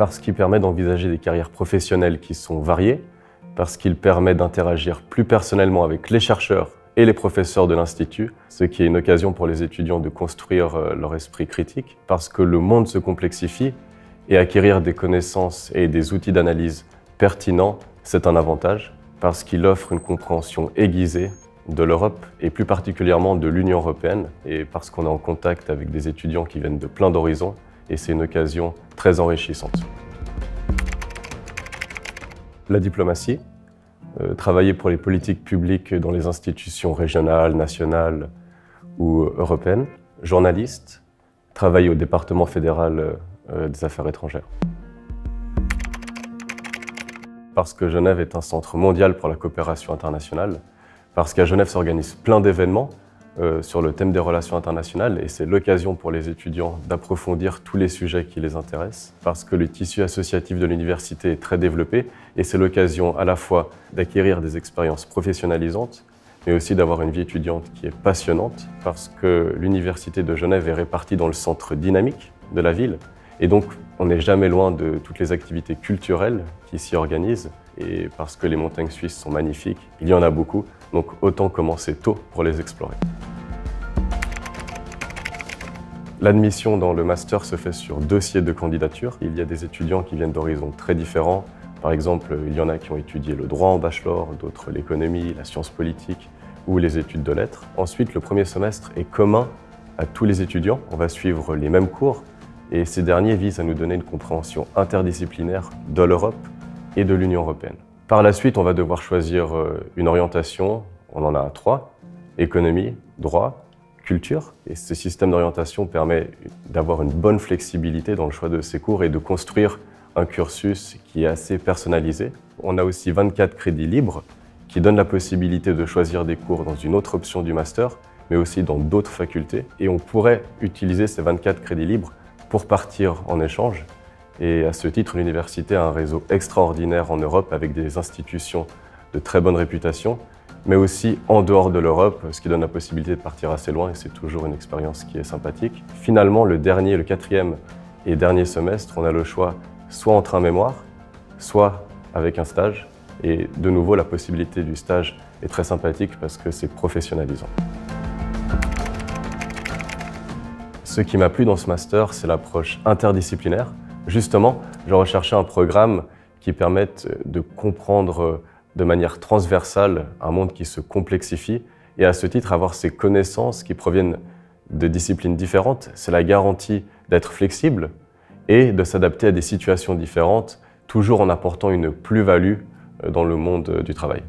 Parce qu'il permet d'envisager des carrières professionnelles qui sont variées, parce qu'il permet d'interagir plus personnellement avec les chercheurs et les professeurs de l'Institut, ce qui est une occasion pour les étudiants de construire leur esprit critique, parce que le monde se complexifie et acquérir des connaissances et des outils d'analyse pertinents, c'est un avantage, parce qu'il offre une compréhension aiguisée de l'Europe et plus particulièrement de l'Union européenne, et parce qu'on est en contact avec des étudiants qui viennent de plein d'horizons, et c'est une occasion très enrichissante. La diplomatie, travailler pour les politiques publiques dans les institutions régionales, nationales ou européennes. Journaliste, travailler au département fédéral des affaires étrangères. Parce que Genève est un centre mondial pour la coopération internationale, parce qu'à Genève s'organisent plein d'événements sur le thème des relations internationales et c'est l'occasion pour les étudiants d'approfondir tous les sujets qui les intéressent, parce que le tissu associatif de l'université est très développé et c'est l'occasion à la fois d'acquérir des expériences professionnalisantes, mais aussi d'avoir une vie étudiante qui est passionnante, parce que l'université de Genève est répartie dans le centre dynamique de la ville et donc on n'est jamais loin de toutes les activités culturelles qui s'y organisent et parce que les montagnes suisses sont magnifiques, il y en a beaucoup, donc autant commencer tôt pour les explorer. L'admission dans le master se fait sur dossier de candidature. Il y a des étudiants qui viennent d'horizons très différents. Par exemple, il y en a qui ont étudié le droit en bachelor, d'autres l'économie, la science politique ou les études de lettres. Ensuite, le premier semestre est commun à tous les étudiants. On va suivre les mêmes cours et ces derniers visent à nous donner une compréhension interdisciplinaire de l'Europe et de l'Union européenne. Par la suite, on va devoir choisir une orientation, on en a 3, économie, droit, culture. Et ce système d'orientation permet d'avoir une bonne flexibilité dans le choix de ces cours et de construire un cursus qui est assez personnalisé. On a aussi 24 crédits libres qui donnent la possibilité de choisir des cours dans une autre option du master, mais aussi dans d'autres facultés. Et on pourrait utiliser ces 24 crédits libres pour partir en échange. Et à ce titre, l'université a un réseau extraordinaire en Europe avec des institutions de très bonne réputation, mais aussi en dehors de l'Europe, ce qui donne la possibilité de partir assez loin et c'est toujours une expérience qui est sympathique. Finalement, le 4e et dernier semestre, on a le choix soit entre un mémoire, soit avec un stage. Et de nouveau, la possibilité du stage est très sympathique parce que c'est professionnalisant. Ce qui m'a plu dans ce master, c'est l'approche interdisciplinaire. Justement, je recherchais un programme qui permette de comprendre de manière transversale un monde qui se complexifie et à ce titre avoir ces connaissances qui proviennent de disciplines différentes. C'est la garantie d'être flexible et de s'adapter à des situations différentes, toujours en apportant une plus-value dans le monde du travail.